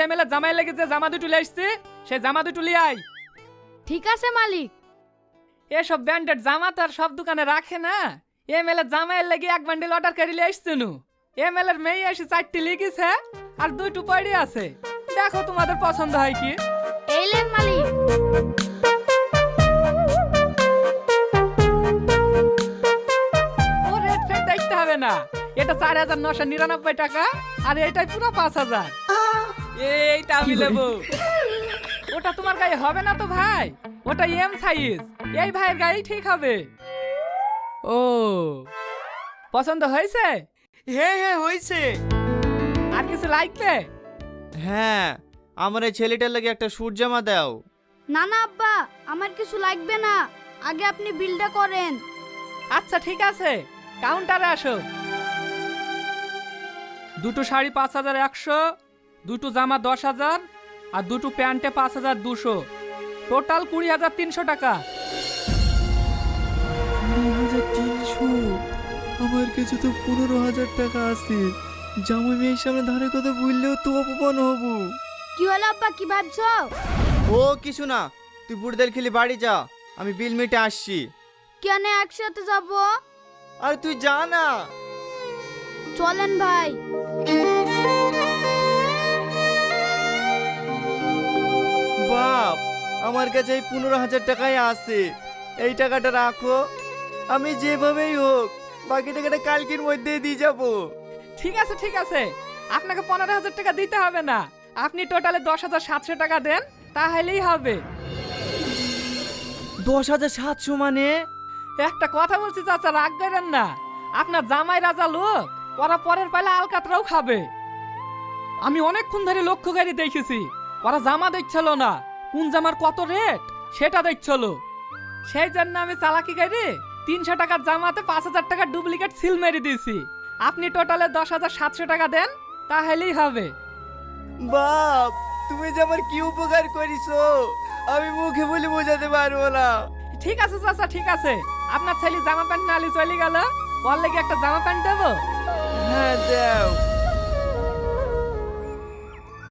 MLA জামাই লেগে যে জামা দুটো লিয়ে আসছি সেই জামা দুটো লিয়ে আয়। ঠিক আছে মালিক। এসব ব্র্যান্ডেড জামা তো আর সব দোকানে রাখে না। এমএলএ জামাইয়ের লেগে এক বান্ডিল অর্ডার করে লিয়ে আসছি নু। এমএলএর মেয়ে এসে 4টি লিখেছে আর 2টো পড়ে আছে। দেখো তোমাদের পছন্দ হয় কি। এইলেন মালিক। ও রেট ফেট দেখতে হবে না, এটা 4,999 টাকা আর এটাই পুরো 5,000। এইটা আমি নেবো। ওটা তোমার গায়ে হবে না তো ভাই, ওটা এম সাইজ, এই ভাইয়ের গায়ে ঠিক হবে। ও পছন্দ হয়েছে? হ্যাঁ হ্যাঁ হয়েছে। আর কিছু লাগবে? হ্যাঁ, আমার এই ছেলেটার লাগে একটা স্যুট জামা দাও। না না আব্বা, আমার কিছু লাগবে না, আগে আপনি বিলটা করেন। আচ্ছা ঠিক আছে, কাউন্টারে আসো। দুটো শাড়ি 5,100, দুটো জামা 10,000 আর দুটো প্যান্টে 5,200, টোটাল 20,300 টাকা। 20,300? আমার কাছে তো 15,000 টাকা আছে। জামাই মেয়ের সামনে ধারে কথা বললেও তো অপমান হব। কি হলো আব্বা, কি ভাবছো? ও কিছু না, তুই বুড়দেল খেলি বাড়ি যা, আমি বিল মিটে আসছি। কেন একসাথে যাব? আর তুই যা না। চলেন ভাই। বাপ, আমার কাছে এই 15,000 টাকাই আছে, এই টাকাটা রাখো। আমি যেভাবেই হোক বাকি টাকাটা কালকের মধ্যে দিয়ে যাবো। ঠিক আছে ঠিক আছে, আপনাকে 15,000 টাকা দিতে হবে না, আপনি টোটালে 10,700 টাকা দেন তাহলেই হবে। 10,700 মানে? একটা কথা বলছি চাচা, রাগ করেন না। আপনার জামাই রাজা লোক, ওরা পরের পালে আলকাতরাও খাবে। আমি অনেকক্ষণ ধরে লক্ষ্য করে দেখেছি, ওরা জামা দেখছিল না, কোন জামার কত রেট সেটা দেখছিল। সেই জন্য আমি চালাকি করে 300 টাকার জামাতে 5,000 টাকার ডুপ্লিকেট সিল মেরে দিয়েছি। আপনি টোটালে 10,700 টাকা দেন তাহলেই হবে। বাপ, তুমি যে আমার কি উপকার করিছো আমি মুখে বলে বোঝাতে পারবো না। ঠিক আছে চাচা ঠিক আছে, আপনার ছেলে জামা প্যান্ট নালি চলে গেল, ওর লেগে একটা জামা প্যান্ট দেবো। হ্যাঁ দাও।